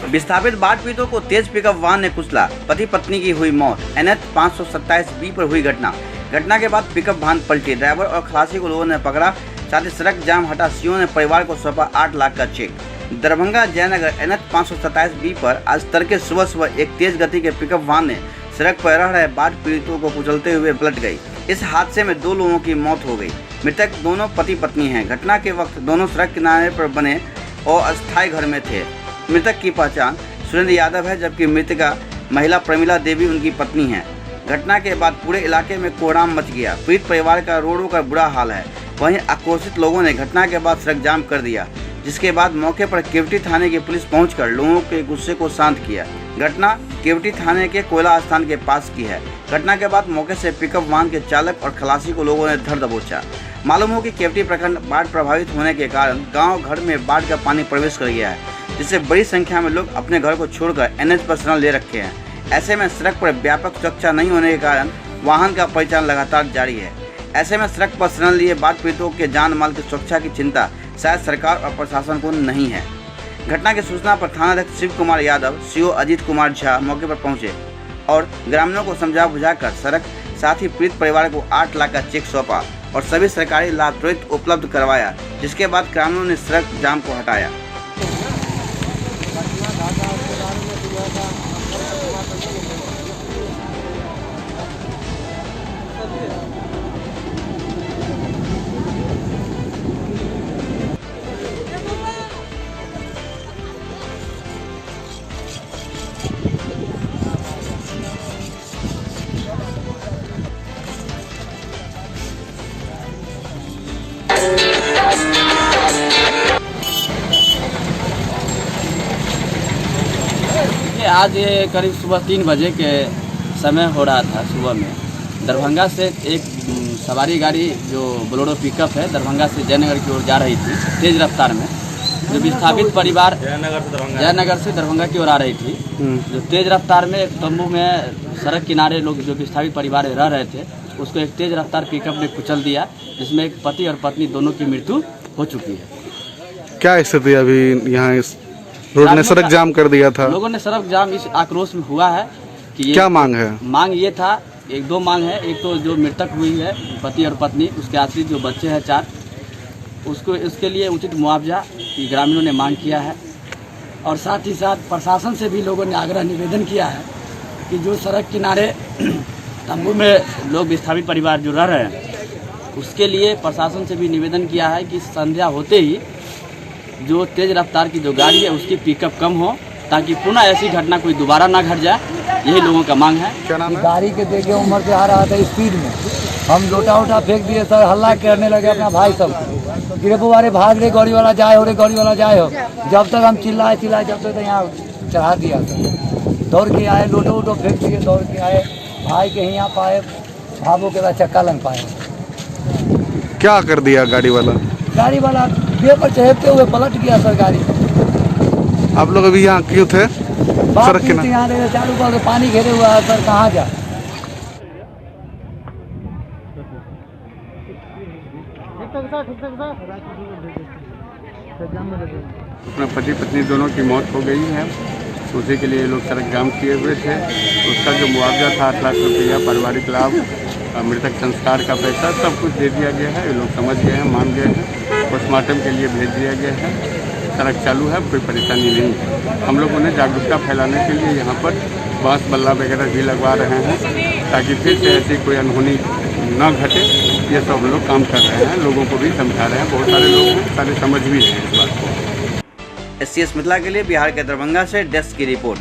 विस्थापित बाढ़ पीड़ितों को तेज पिकअप वाहन ने कुचला, पति पत्नी की हुई मौत। NH 527B पर हुई घटना के बाद पिकअप वाहन पलटी, ड्राइवर और खलासी को लोगों ने पकड़ा। साथ ही सड़क जाम हटा सीओ ने परिवार को सौंपा 8 लाख का check. Darbhanga Jaynagar NH 527B पर आज तड़के सुबह एक तेज गति के पिकअप वाहन ने सड़क पर रह रहे बाढ़ पीड़ितों को कुचलते हुए पलट गई। इस हादसे में 2 लोगों की मौत हो गई। मृतक दोनों पति पत्नी हैं। घटना के वक्त दोनों सड़क किनारे पर बने और अस्थायी घर में थे। मृतक की पहचान सुरेंद्र यादव है, जबकि मृतका महिला प्रमिला देवी उनकी पत्नी है। घटना के बाद पूरे इलाके में कोहराम मच गया। पीड़ित परिवार का रोडों का बुरा हाल है। वहीं आक्रोशित लोगों ने घटना के बाद सड़क जाम कर दिया, जिसके बाद मौके पर केवटी थाने की पुलिस पहुंचकर लोगों के गुस्से को शांत किया। घटना केवटी थाने के कोयला स्थान के पास की है। घटना के बाद मौके से पिकअप वाहन के चालक और खलासी को लोगों ने धर दबोचा। मालूम हो कि केवटी प्रखंड बाढ़ प्रभावित होने के कारण गांव घर में बाढ़ का पानी प्रवेश कर गया है, जिससे बड़ी संख्या में लोग अपने घर को छोड़कर NH पर शरण ले रखे हैं। ऐसे में सड़क पर व्यापक सुरक्षा नहीं होने के कारण वाहन का परिचालन लगातार जारी है। ऐसे में सड़क पर शरण लिए बाढ़ पीड़ितों के जान माल की सुरक्षा की चिंता शायद सरकार और प्रशासन को नहीं है। घटना की सूचना पर थानाध्यक्ष शिव कुमार यादव, CO अजीत कुमार झा मौके पर पहुंचे और ग्रामीणों को समझा बुझाकर सड़क, साथ ही पीड़ित परिवार को 8 लाख का चेक सौंपा और सभी सरकारी लाभ त्वरित उपलब्ध करवाया, जिसके बाद ग्रामीणों ने सड़क जाम को हटाया। आज ये करीब सुबह 3 बजे के समय हो रहा था। सुबह में दरभंगा से एक सवारी गाड़ी जो बोलेरो पिकअप है, दरभंगा से जयनगर की ओर जा रही थी तेज़ रफ्तार में। जो विस्थापित परिवार जयनगर से दरभंगा की ओर आ रही थी, जो तेज़ रफ्तार में एक तंबू में सड़क किनारे लोग जो विस्थापित परिवार रह रहे थे, उसको एक तेज़ रफ्तार पिकअप ने कुचल दिया, जिसमें एक पति और पत्नी दोनों की मृत्यु हो चुकी है। क्या स्थिति अभी यहाँ इस रोड ने सड़क जाम कर दिया था? लोगों ने सड़क जाम इस आक्रोश में हुआ है कि ये क्या मांग है? मांग ये था, 1-2 मांग है। एक तो जो मृतक हुई है पति और पत्नी, उसके आश्रित जो बच्चे हैं 4, उसके लिए उचित मुआवजा की ग्रामीणों ने मांग किया है। और साथ ही साथ प्रशासन से भी लोगों ने आग्रह निवेदन किया है कि जो सड़क किनारे तंबू में लोग विस्थापित परिवार जो रह रहे हैं, उसके लिए प्रशासन से भी निवेदन किया है कि संध्या होते ही जो तेज़ रफ्तार की जो गाड़ी है उसकी पिकअप कम हो, ताकि पुनः ऐसी घटना कोई दोबारा ना घट जाए। यही लोगों का मांग है। क्या नाम है? गाड़ी के देखे उम्र से आ रहा था स्पीड में, हम लोटा फेंक दिए सर, हल्ला करने लगे अपना भाई सब, गिरे बुआरे भाग रहे, गाड़ी वाला जाए हो रे, गाड़ी वाला जाए हो। जब तक हम चिल्लाए जब तक यहाँ चढ़ा दिया सर। दौड़ के आए, लोटो फेंक दिए, दौड़ के आए, भाई के यहाँ पाए, भावों के बाद चक्का लग पाए। क्या कर दिया गाड़ी वाला? गाड़ी वाला बे पर चढ़ते हुए पलट गया सर गाड़ी। आप लोग अभी यहाँ क्यों थे? सड़क के यहाँ चालू कर पानी घेरे हुआ है सर, कहाँ जा? अपना पति पत्नी दोनों की मौत हो गई है, उसी के लिए लोग सड़क जाम किए हुए थे। उसका जो मुआवजा था 8 लाख रुपया, पारिवारिक लाभ, मृतक संस्कार का पैसा, सब कुछ दे दिया गया है। ये लोग समझ गए हैं, मान गए हैं। पोस्टमार्टम के लिए भेज दिया गया है। सड़क चालू है, कोई परेशानी नहीं है। हम लोगों ने जागरूकता फैलाने के लिए यहाँ पर बांस बल्ला वगैरह भी लगवा रहे हैं, ताकि फिर से ऐसी कोई अनहोनी न घटे। ये सब लोग काम कर रहे हैं, लोगों को भी समझा रहे हैं। बहुत सारे लोग हैं, सारे समझ भी रहे हैं इस बात को। SCS मिथिला के लिए बिहार के दरभंगा से डेस्क की रिपोर्ट।